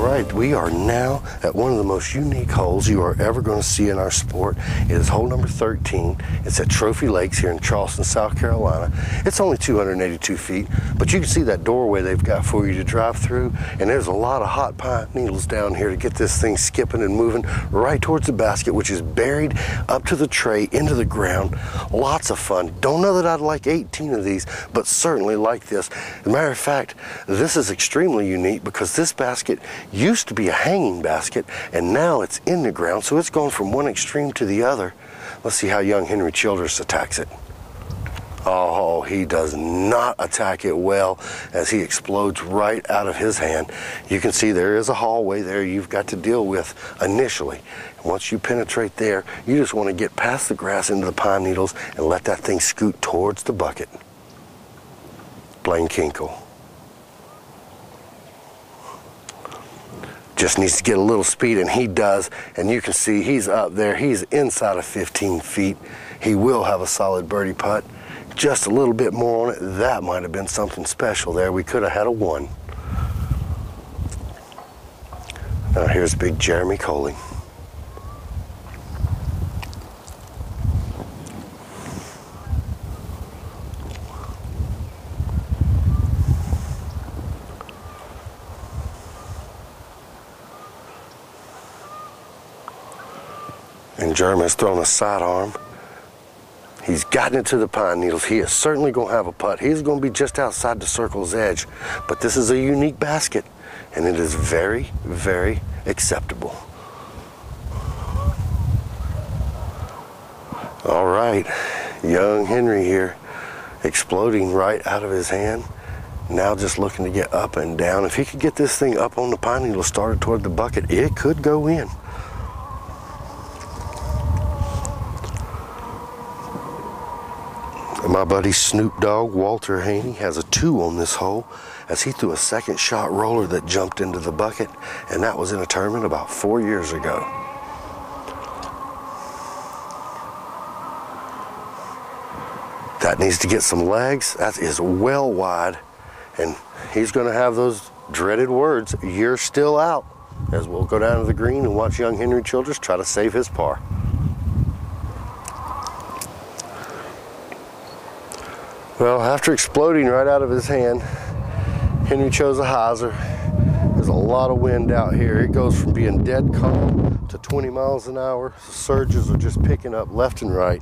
right, we are now at one of the most unique holes you are ever going to see in our sport. It is hole number 13. It's at Trophy Lakes here in Charleston, South Carolina. It's only 282 feet, but you can see that doorway they've got for you to drive through, and there's a lot of hot pine needles down here to get this thing skipping and moving right towards the basket, which is buried up to the tray into the ground. Lots of fun. Don't know that I'd like 18 of these, but certainly like this. As a matter of fact, this is extremely unique because this basket used to be a hanging basket, and now it's in the ground, so it's gone from one extreme to the other. Let's see how young Henry Childress attacks it. Oh, he does not attack it well as he explodes right out of his hand. You can see there is a hallway there you've got to deal with initially. And once you penetrate there, you just want to get past the grass into the pine needles and let that thing scoot towards the bucket. Blaine Kinkle. Just needs to get a little speed, and he does, and you can see he's up there. He's inside of 15 feet. He will have a solid birdie putt. Just a little bit more on it. That might have been something special there. We could have had a 1. Now here's big Jeremy Coley. And Jeremy has thrown a sidearm. He's gotten it to the pine needles. He is certainly going to have a putt. He's going to be just outside the circle's edge. But this is a unique basket, and it is very, very acceptable. All right, young Henry here, exploding right out of his hand. Now just looking to get up and down. If he could get this thing up on the pine needle started toward the bucket, it could go in. My buddy Snoop Dogg, Walter Haney, has a 2 on this hole as he threw a second shot roller that jumped into the bucket, and that was in a tournament about 4 years ago. That needs to get some legs. That is well wide, and he's going to have those dreaded words, "You're still out," as we'll go down to the green and watch young Henry Childress try to save his par. Well, after exploding right out of his hand, Henry chose a hyzer. There's a lot of wind out here. It goes from being dead calm to 20 miles an hour. The surges are just picking up left and right.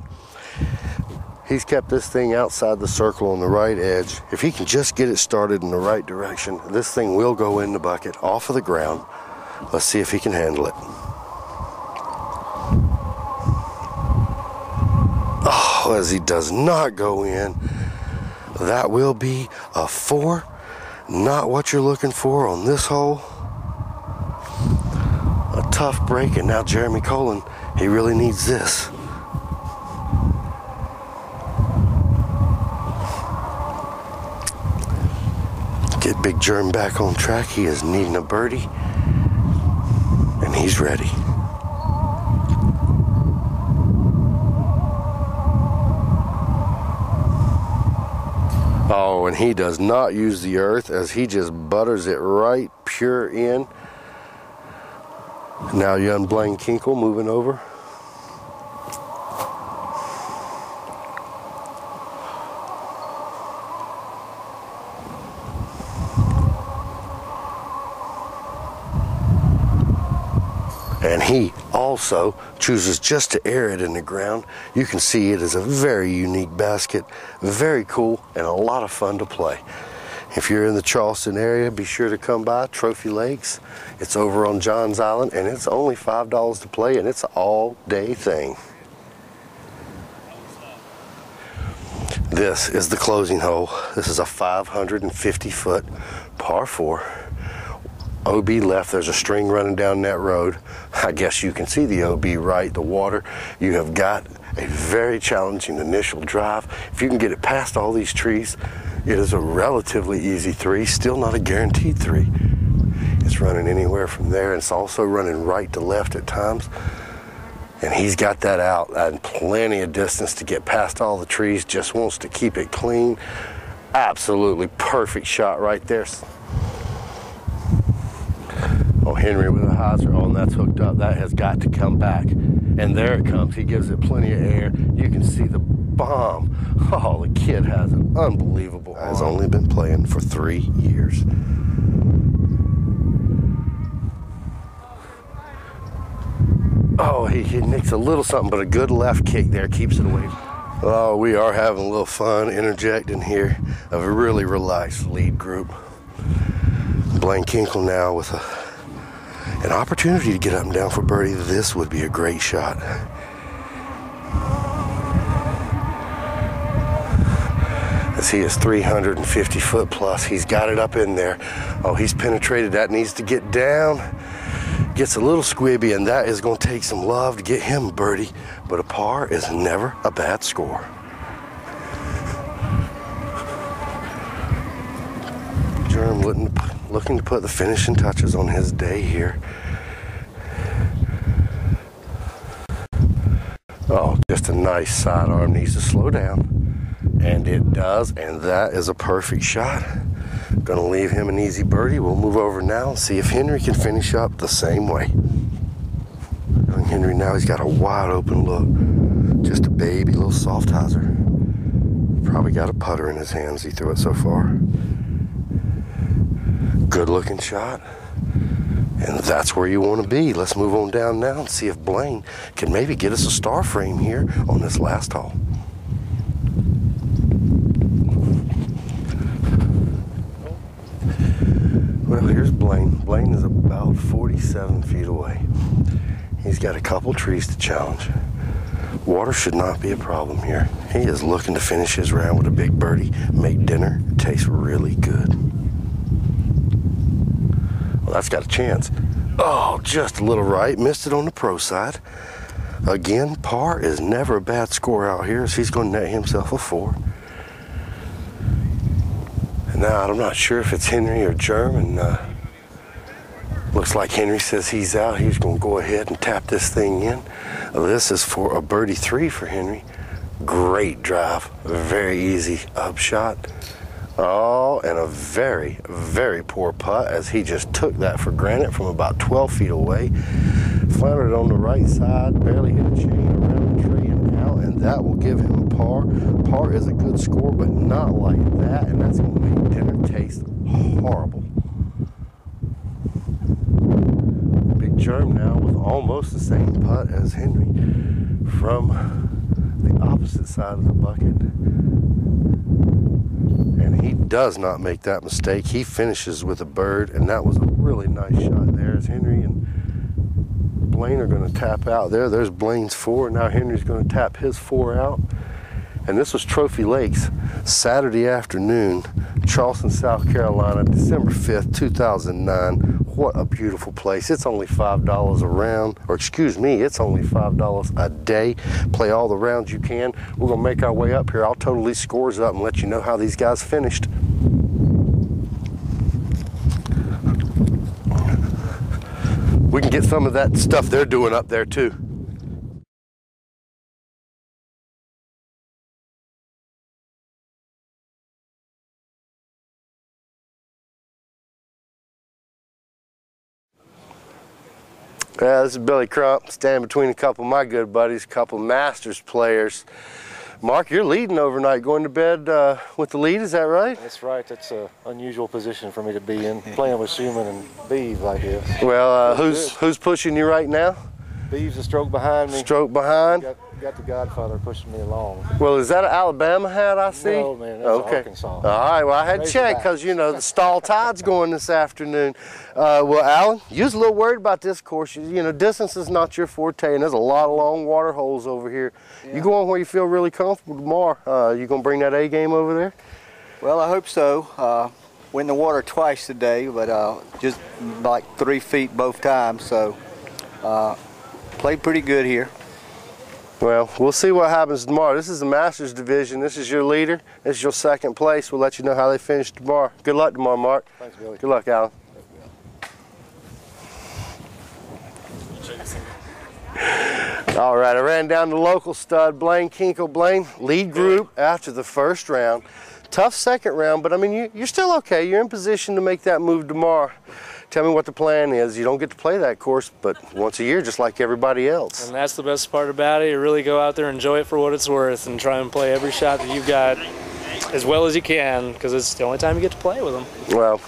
He's kept this thing outside the circle on the right edge. If he can just get it started in the right direction, this thing will go in the bucket off of the ground. Let's see if he can handle it. Oh, as he does not go in. That will be a 4. Not what you're looking for on this hole. A tough break, and now Jeremy Coley, he really needs this. Get Big Jerm back on track. He is needing a birdie, and he's ready. Oh, and he does not use the earth as he just butters it right pure in. Now young Blaine Kinkle moving over. And he also chooses just to air it in the ground. You can see it is a very unique basket, very cool, and a lot of fun to play. If you're in the Charleston area, be sure to come by Trophy Lakes. It's over on Johns Island, and it's only $5 to play, and it's an all-day thing. This is the closing hole. This is a 550-foot par 4. OB left, there's a string running down that road. I guess you can see the OB right, the water. You have got a very challenging initial drive. If you can get it past all these trees, it is a relatively easy 3, still not a guaranteed 3. It's running anywhere from there, and it's also running right to left at times. And he's got that out and plenty of distance to get past all the trees, just wants to keep it clean. Absolutely perfect shot right there. Oh, Oh, Henry with a hyzer. Oh, and that's hooked up. That has got to come back. And there it comes. He gives it plenty of air. You can see the bomb. Oh, the kid has an unbelievable arm. Has only been playing for 3 years. Oh, he nicks a little something, but a good left kick there keeps it away. Oh, we are having a little fun interjecting here of a really relaxed lead group. Blaine Kinkle now with an opportunity to get up and down for birdie. This would be a great shot. As he is 350 foot plus, he's got it up in there. Oh, he's penetrated. That needs to get down. Gets a little squibby, and that is going to take some love to get him a birdie. But a par is never a bad score. Germ looking to put the finishing touches on his day here. Oh, just a nice sidearm. Needs to slow down. And it does, and that is a perfect shot. Gonna leave him an easy birdie. We'll move over now and see if Henry can finish up the same way. Young Henry now, he's got a wide open look. Just a baby little soft hyzer. Probably got a putter in his hands. He threw it so far. Good looking shot. And that's where you want to be. Let's move on down now and see if Blaine can maybe get us a star frame here on this last hole. Well, here's Blaine. Blaine is about 47 feet away. He's got a couple trees to challenge. Water should not be a problem here. He is looking to finish his round with a big birdie, make dinner taste really good. Well, that's got a chance. Oh, just a little right. Missed it on the pro side. Again, par is never a bad score out here, so he's going to net himself a 4. And now I'm not sure if it's Henry or Germ, and looks like Henry says he's out. He's going to go ahead and tap this thing in. This is for a birdie 3 for Henry. Great drive. Very easy upshot. Oh, and a very, very poor putt as he just took that for granted from about 12 feet away. Floundered it on the right side, barely hit a chain around the tree and out, and that will give him a par. Par is a good score, but not like that, and that's going to make dinner taste horrible. Big Germ now with almost the same putt as Henry from the opposite side of the bucket. And he does not make that mistake. He finishes with a bird, and that was a really nice shot there as Henry and Blaine are going to tap out there. There's Blaine's 4. Now Henry's going to tap his 4 out. And this was Trophy Lakes, Saturday afternoon, Charleston, South Carolina, December 5th, 2009. What a beautiful place. It's only $5 a round, or excuse me, it's only $5 a day. Play all the rounds you can. We're going to make our way up here. I'll total these scores up and let you know how these guys finished. We can get some of that stuff they're doing up there too. Yeah, this is Billy Crump, standing between a couple of my good buddies, a couple of Masters players. Mark, you're leading overnight, going to bed with the lead, is that right? That's right. That's an unusual position for me to be in, playing with Schumann and Beeve like this. Well, who's pushing you right now? Beeve's a stroke behind me. Stroke behind? Got the Godfather pushing me along. Well, is that an Alabama hat I see? No, man, that's Arkansas. All right, well, I had to check because, you know, the stall tide's going this afternoon. Well, Alan, you was a little worried about this course. You know, distance is not your forte, and there's a lot of long water holes over here. Yeah. You going where you feel really comfortable tomorrow. You going to bring that A game over there? Well, I hope so. We're in the water twice today, but just like 3 feet both times, so played pretty good here. Well, we'll see what happens tomorrow. This is the Masters division. This is your leader. This is your second place. We'll let you know how they finish tomorrow. Good luck tomorrow, Mark. Thanks, Billy. Good luck, Alan. All right, I ran down the local stud, Blaine Kinkle. Blaine, lead group after the first round. Tough second round, but I mean, you're still okay. You're in position to make that move tomorrow. tell me what the plan is. You don't get to play that course but once a year, just like everybody else. And that's the best part about it. You really go out there, enjoy it for what it's worth, and try and play every shot that you've got as well as you can, because it's the only time you get to play with them. Well,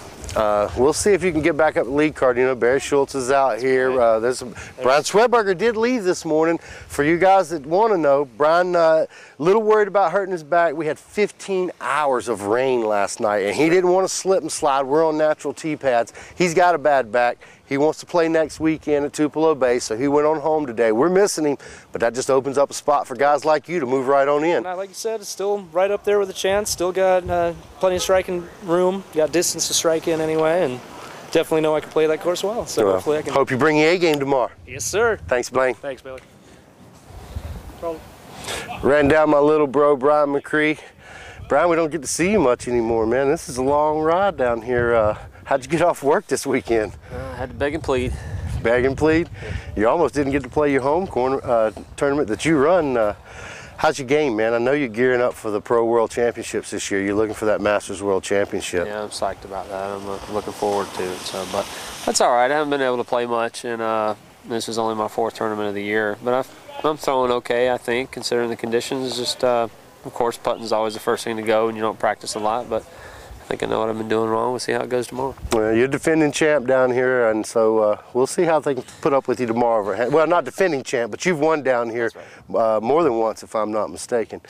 we'll see if you can get back up the lead card. You know, Barry Schultz is out here. Brian Swedberger did leave this morning. For you guys that want to know, Brian, a little worried about hurting his back. We had 15 hours of rain last night, and he didn't want to slip and slide. We're on natural tee pads. He's got a bad back. He wants to play next weekend at Tupelo Bay, so he went on home today. We're missing him, but that just opens up a spot for guys like you to move right on in. Like you said, it's still right up there with a chance. Still got plenty of striking room. Got distance to strike in anyway, and definitely know I can play that course well. So hopefully I can. Hope you bring your A game tomorrow. Yes, sir. Thanks, Blaine. Thanks, Billy. Ran down my little bro, Brian McCree. Brian, we don't get to see you much anymore, man. This is a long ride down here. How'd you get off work this weekend? I had to beg and plead. Beg and plead? You almost didn't get to play your home tournament that you run. How's your game, man? I know you're gearing up for the Pro World Championships this year. You're looking for that Masters World Championship. Yeah, I'm psyched about that. I'm looking forward to it. So, but that's all right. I haven't been able to play much, and this is only my 4th tournament of the year. But I'm throwing okay, I think, considering the conditions. Just, of course, putting's always the first thing to go, and you don't practice a lot. But I think I know what I've been doing wrong. We'll see how it goes tomorrow. Well, you're defending champ down here, and so we'll see how they can put up with you tomorrow. Well, not defending champ, but you've won down here more than once, if I'm not mistaken.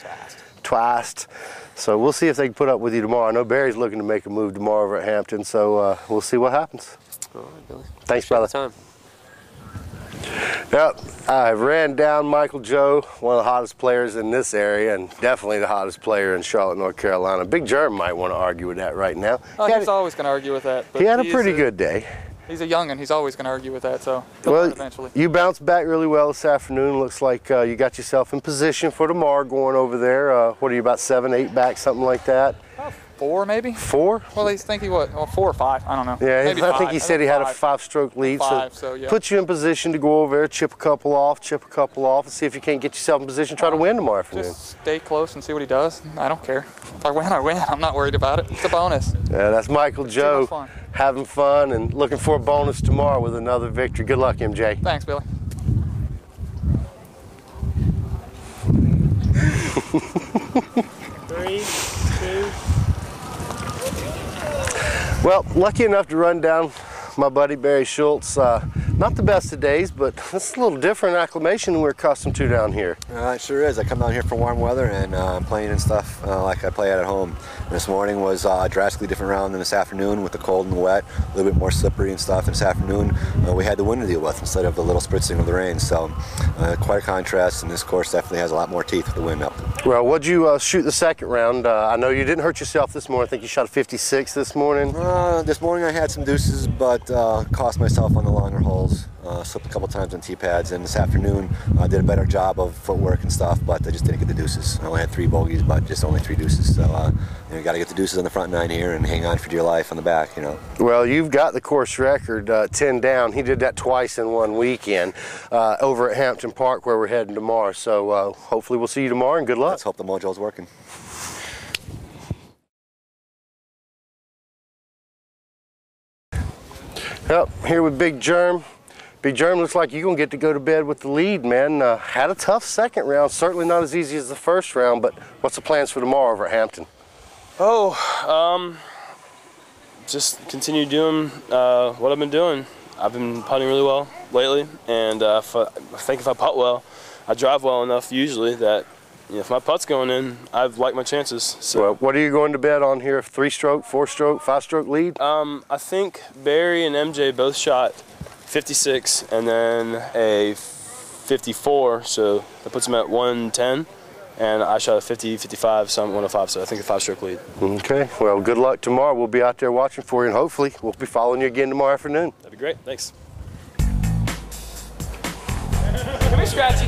Twice. So we'll see if they can put up with you tomorrow. I know Barry's looking to make a move tomorrow over at Hampton, so we'll see what happens. All right, Billy. Thanks, brother. Time. Yep, I ran down Michael Joe, one of the hottest players in this area, and definitely the hottest player in Charlotte, North Carolina. Big Germ might want to argue with that right now. Oh, he's always going to argue with that. But he had a pretty good day. He's a young'un. He's always going to argue with that, so well, eventually. You bounced back really well this afternoon. Looks like you got yourself in position for tomorrow going over there. What are you, about 7, 8 back, something like that? 4 maybe. 4? Well, he's thinking what? Well, 4 or 5. I don't know. Yeah, maybe I think he said he had a 5-stroke lead. 5, so yeah. Put you in position to go over there, chip a couple off, and see if you can't get yourself in position to try to win tomorrow afternoon. Just stay close and see what he does. I don't care. If I win, I win. I'm not worried about it. It's a bonus. Yeah, that's Michael Joe having fun and looking for a bonus tomorrow with another victory. Good luck, MJ. Thanks, Billy. Three, 2. Well, lucky enough to run down my buddy Barry Schultz. Not the best of days, but it's a little different acclimation than we're accustomed to down here. It sure is. I come down here for warm weather and I'm playing and stuff like I play at home. This morning was a drastically different round than this afternoon with the cold and the wet, a little bit more slippery and stuff. And this afternoon we had the wind to deal with instead of the little spritzing of the rain. So quite a contrast, and this course definitely has a lot more teeth with the wind up. Well, what'd you shoot the second round? I know you didn't hurt yourself this morning. I think you shot a 56 this morning. This morning I had some deuces, but cost myself on the longer holes. Slipped a couple times on tee pads, and this afternoon I did a better job of footwork and stuff, but I just didn't get the deuces. I only had 3 bogeys, but just only 3 deuces. So you got to get the deuces on the front 9 here and hang on for dear life on the back, you know. Well, you've got the course record, 10 down. He did that twice in one weekend over at Hampton Park, where we're heading tomorrow. So hopefully we'll see you tomorrow, and good luck. Let's hope the mojo's working. Yep, here with Big Germ. Big Germ, looks like you're going to get to go to bed with the lead, man. Had a tough second round, certainly not as easy as the first round, but what's the plans for tomorrow over at Hampton? Just continue doing what I've been doing. I've been putting really well lately, and I think if I putt well, I drive well enough usually that if my putt's going in, I've liked my chances. So, well, what are you going to bet on here? 3-stroke, 4-stroke, 5-stroke lead? I think Barry and MJ both shot 56 and then a 54, so that puts them at 110. And I shot a 50, 55, so I'm 105, so I think a 5-stroke lead. Okay, well, good luck tomorrow. We'll be out there watching for you, and hopefully we'll be following you again tomorrow afternoon. That'd be great, thanks. Come here, Scratchy.